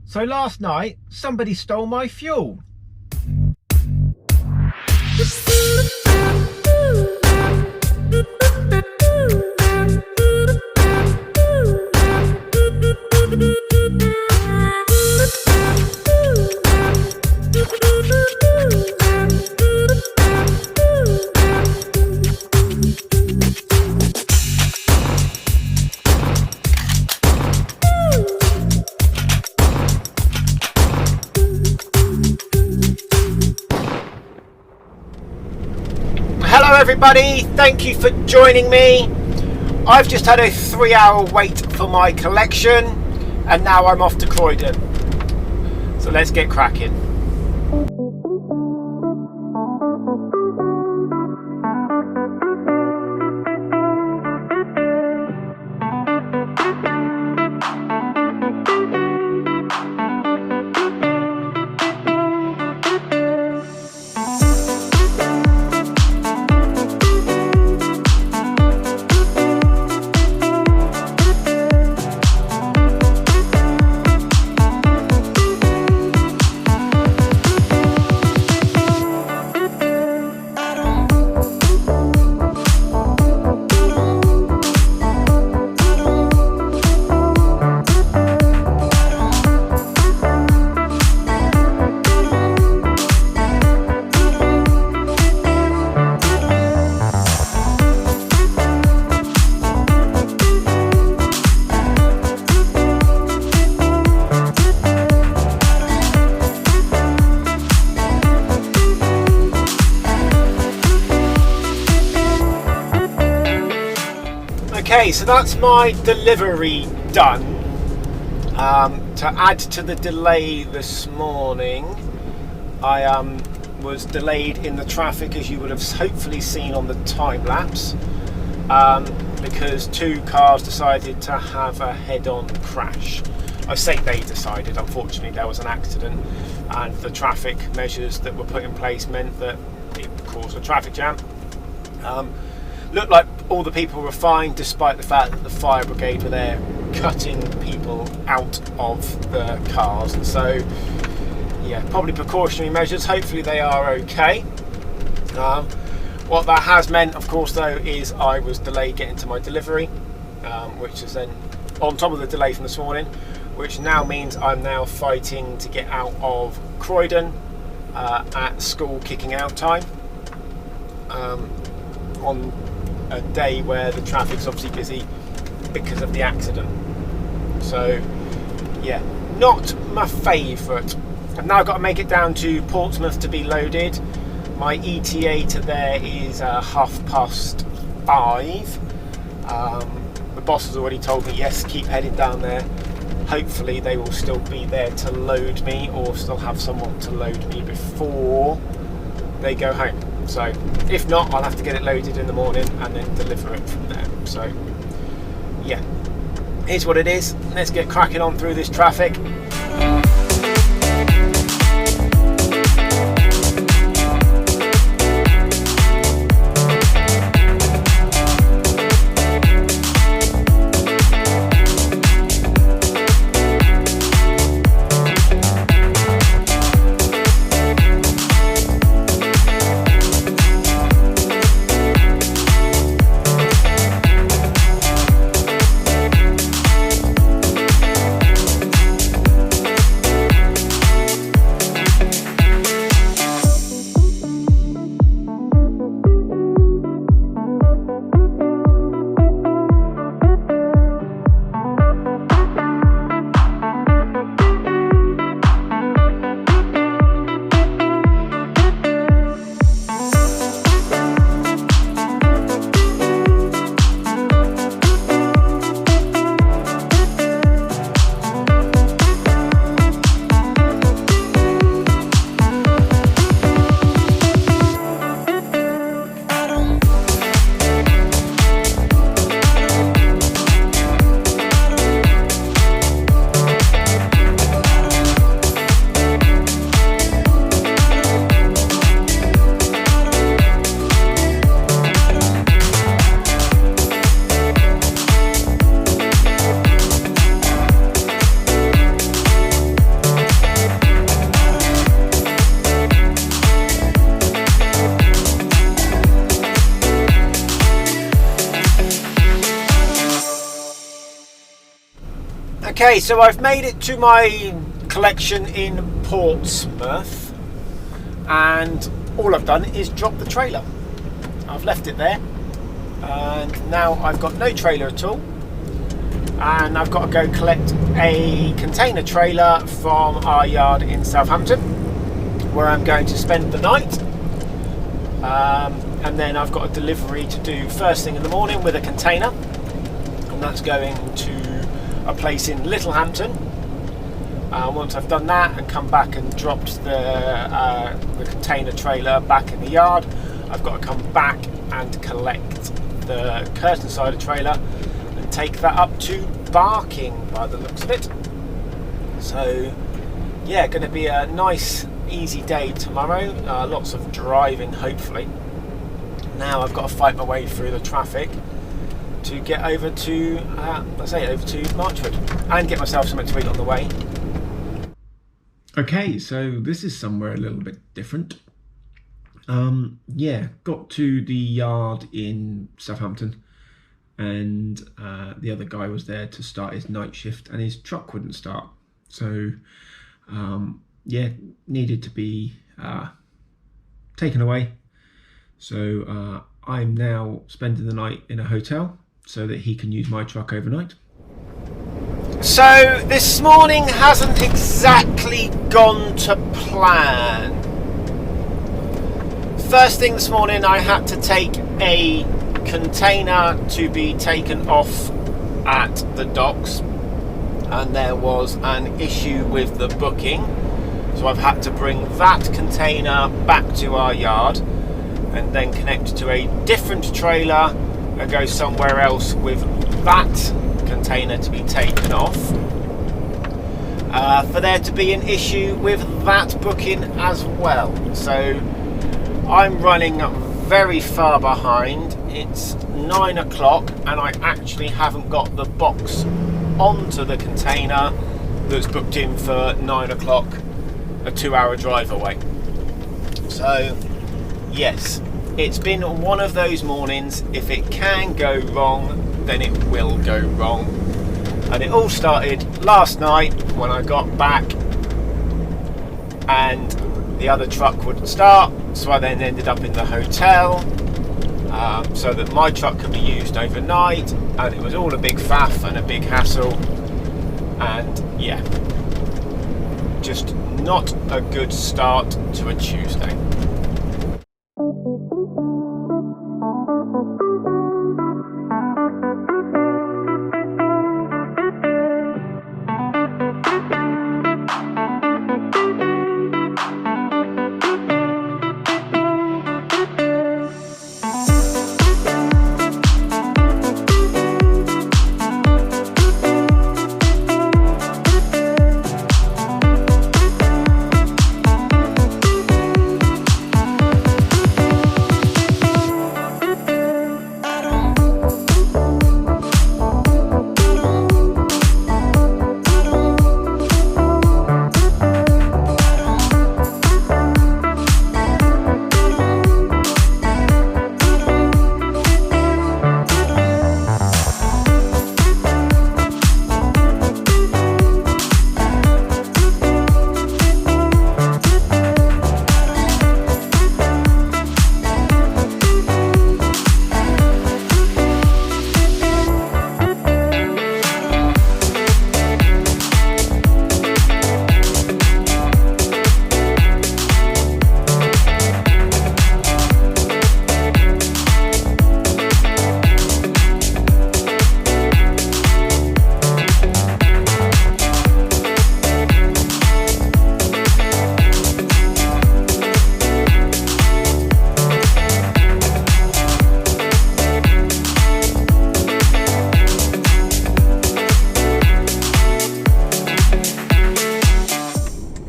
So last night, somebody stole my fuel. Hello everybody, thank you for joining me. I've just had a 3-hour wait for my collection and now I'm off to Croydon. So let's get cracking. Okay, so that's my delivery done. To add to the delay this morning, I was delayed in the traffic, as you would have hopefully seen on the time lapse, because two cars decided to have a head-on crash. I say they decided, unfortunately there was an accident and the traffic measures that were put in place meant that it caused a traffic jam. Looked like all the people were fine, despite the fact that the fire brigade were there cutting people out of the cars. And so, yeah, probably precautionary measures. Hopefully they are okay. What that has meant, of course, though, is I was delayed getting to my delivery, which is then on top of the delay from this morning, which now means I'm now fighting to get out of Croydon at school kicking out time. On a day where the traffic's obviously busy because of the accident. So yeah, not my favourite. I've now got to make it down to Portsmouth to be loaded. My ETA to there is 5:30. The boss has already told me, yes, keep heading down there. Hopefully they will still be there to load me, or still have someone to load me before they go home. So if not, I'll have to get it loaded in the morning and then deliver it from there. So yeah, here's what it is. Let's get cracking on through this traffic. Okay, so I've made it to my collection in Portsmouth, and all I've done is drop the trailer. I've left it there, and now I've got no trailer at all, and I've got to go collect a container trailer from our yard in Southampton, where I'm going to spend the night. And then I've got a delivery to do first thing in the morning with a container, and that's going to a place in Littlehampton. Once I've done that and come back and dropped the container trailer back in the yard, I've got to come back and collect the curtain side of trailer and take that up to Barking by the looks of it. So yeah, going to be a nice easy day tomorrow, lots of driving hopefully. Now I've got to fight my way through the traffic to get over to over to Marchwood and get myself something to eat on the way. Okay, so this is somewhere a little bit different. Yeah, got to the yard in Southampton, and the other guy was there to start his night shift, and his truck wouldn't start. So yeah, needed to be taken away. So I'm now spending the night in a hotel so that he can use my truck overnight. So this morning hasn't exactly gone to plan. First thing this morning, I had to take a container to be taken off at the docks, and there was an issue with the booking, so I've had to bring that container back to our yard and then connect to a different trailer and go somewhere else with that container to be taken off, for there to be an issue with that booking as well. So I'm running very far behind. It's 9 o'clock and I actually haven't got the box onto the container that's booked in for 9 o'clock, a 2-hour drive away. So yes, it's been one of those mornings. If it can go wrong, then it will go wrong. And it all started last night when I got back and the other truck wouldn't start, so I then ended up in the hotel so that my truck could be used overnight, and it was all a big faff and a big hassle, and yeah, just not a good start to a Tuesday.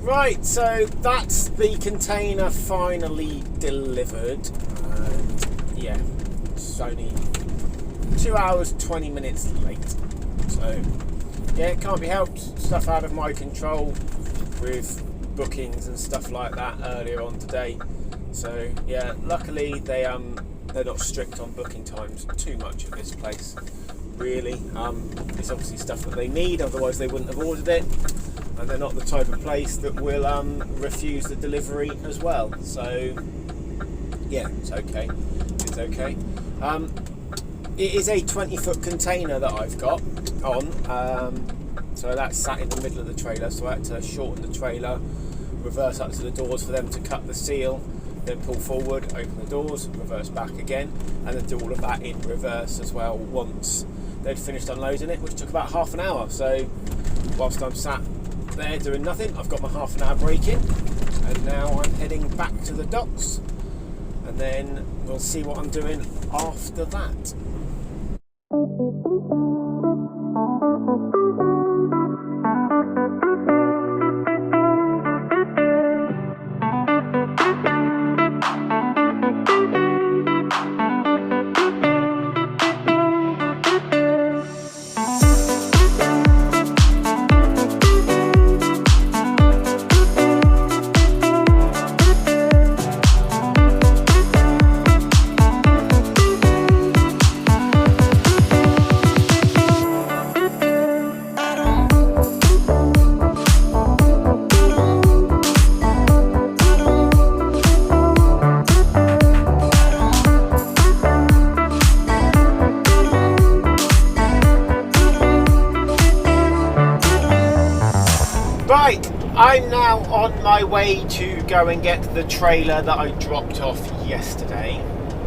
Right, so that's the container finally delivered, and yeah, it's only 2 hours 20 minutes late, so yeah, it can't be helped. Stuff out of my control with bookings and stuff like that earlier on today. So yeah, luckily they're not strict on booking times too much at this place, really. It's obviously stuff that they need, otherwise they wouldn't have ordered it, and they're not the type of place that will refuse the delivery as well. So yeah, it's okay. It's okay. It is a 20-foot container that I've got on, so that's sat in the middle of the trailer, so I had to shorten the trailer, reverse up to the doors for them to cut the seal, then pull forward, open the doors, reverse back again, and then do all of that in reverse as well once they'd finished unloading it, which took about half an hour. So whilst I'm sat there doing nothing, I've got my half an hour break in, and now I'm heading back to the docks, and then we'll see what I'm doing after that. Right, I'm now on my way to go and get the trailer that I dropped off yesterday.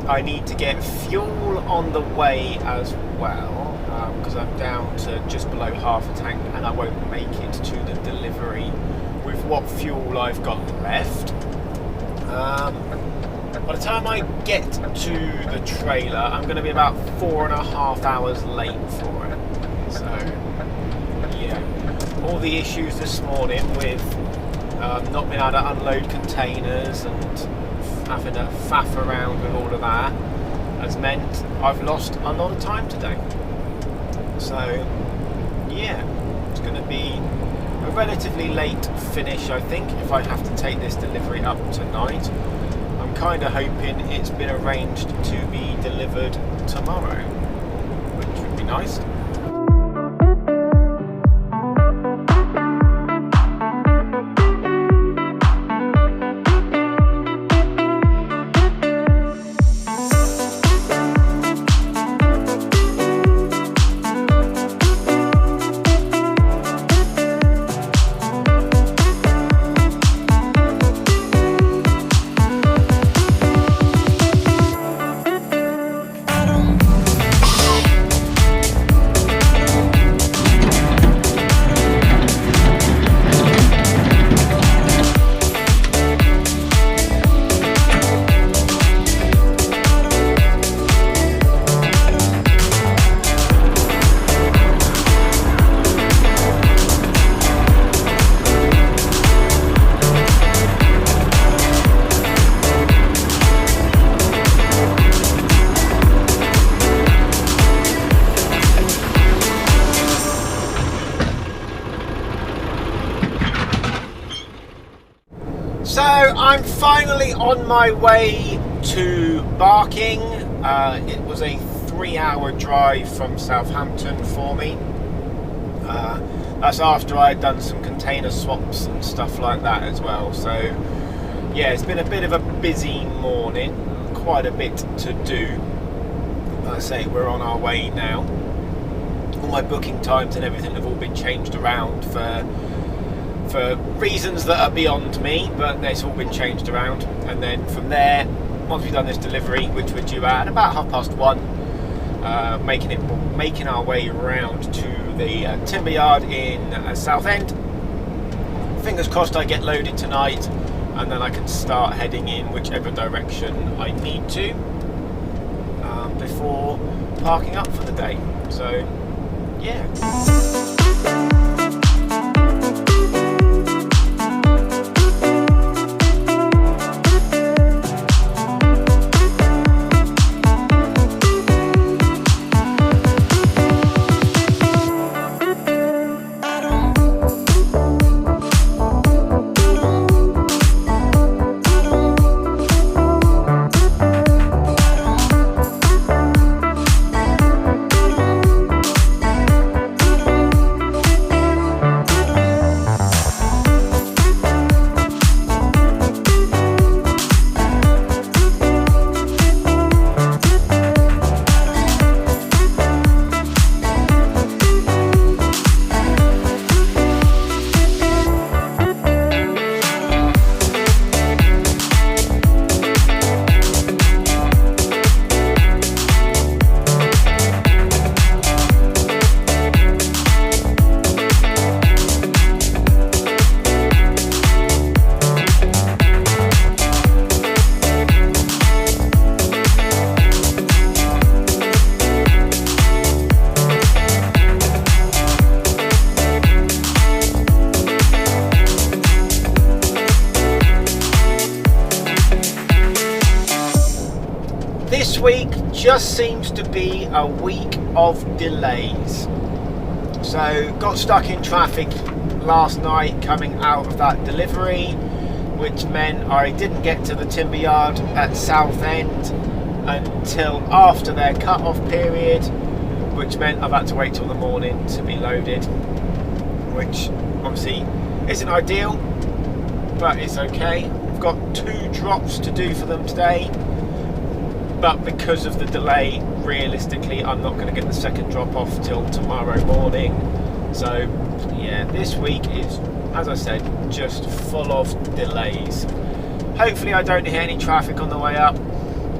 I need to get fuel on the way as well, because I'm down to just below half a tank and I won't make it to the delivery with what fuel I've got left. By the time I get to the trailer, I'm going to be about 4.5 hours late for it. So yeah, all the issues this morning with not being able to unload containers and having to faff around with all of that has meant I've lost a lot of time today. So yeah, it's going to be a relatively late finish, I think, if I have to take this delivery up tonight. I'm kind of hoping it's been arranged to be delivered tomorrow, which would be nice. So I'm finally on my way to Barking. It was a 3-hour drive from Southampton for me. That's after I'd done some container swaps and stuff like that as well. So yeah, it's been a bit of a busy morning, quite a bit to do. Like I say, we're on our way now. All my booking times and everything have all been changed around for reasons that are beyond me, but it's all been changed around. And then from there, once we've done this delivery, which we're due at about 1:30, making our way around to the timber yard in Southend. Fingers crossed I get loaded tonight, and then I can start heading in whichever direction I need to before parking up for the day. So yeah. week just seems to be a week of delays. So got stuck in traffic last night coming out of that delivery, which meant I didn't get to the timber yard at Southend until after their cut-off period, which meant I've had to wait till the morning to be loaded, which obviously isn't ideal, but it's okay. I've got 2 drops to do for them today, but because of the delay, realistically I'm not going to get the second drop off till tomorrow morning. So yeah, this week is, as I said, just full of delays. Hopefully I don't hit any traffic on the way up.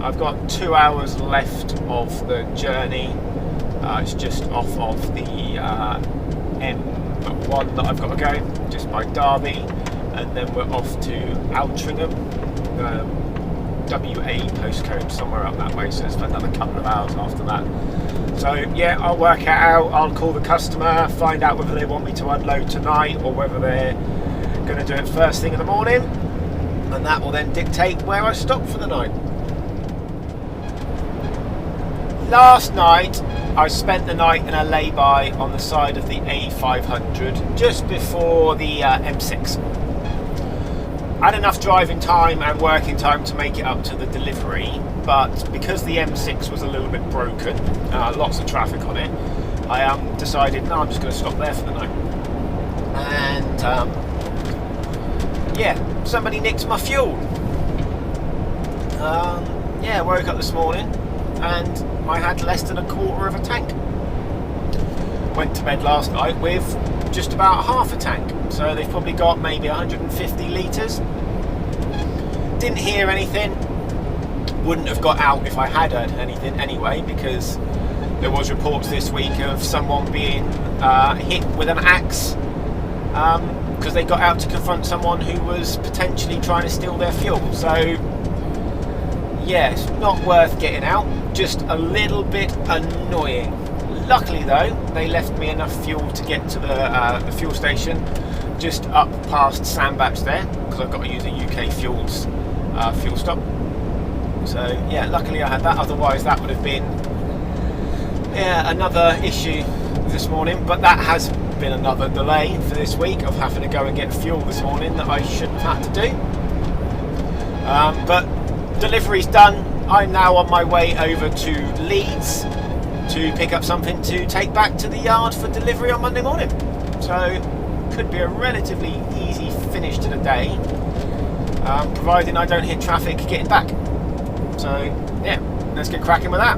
I've got 2 hours left of the journey. It's just off of the M1 that I've got to go, just by Derby, and then we're off to Altrincham, WA postcode, somewhere up that way, so it's another couple of hours after that. So yeah, I'll work it out. I'll call the customer, find out whether they want me to unload tonight or whether they're going to do it first thing in the morning, and that will then dictate where I stop for the night. Last night I spent the night in a lay-by on the side of the A500 just before the M6. I had enough driving time and working time to make it up to the delivery, but because the M6 was a little bit broken, lots of traffic on it, I decided, no, I'm just going to stop there for the night. And yeah, somebody nicked my fuel. Yeah, woke up this morning and I had less than a quarter of a tank. Went to bed last night with just about half a tank, so they've probably got maybe 150 litres. Didn't hear anything, wouldn't have got out if I had heard anything anyway, because there was reports this week of someone being hit with an axe because they got out to confront someone who was potentially trying to steal their fuel. So yeah, it's not worth getting out, just a little bit annoying. Luckily though, they left me enough fuel to get to the fuel station just up past Sandbach there, because I've got to use a UK Fuels fuel stop. So yeah, luckily I had that, otherwise that would have been another issue this morning. But that has been another delay for this week of having to go and get fuel this morning that I shouldn't have had to do. But delivery's done. I'm now on my way over to Leeds to pick up something to take back to the yard for delivery on Monday morning. So could be a relatively easy finish to the day, providing I don't hit traffic getting back. So yeah, let's get cracking with that.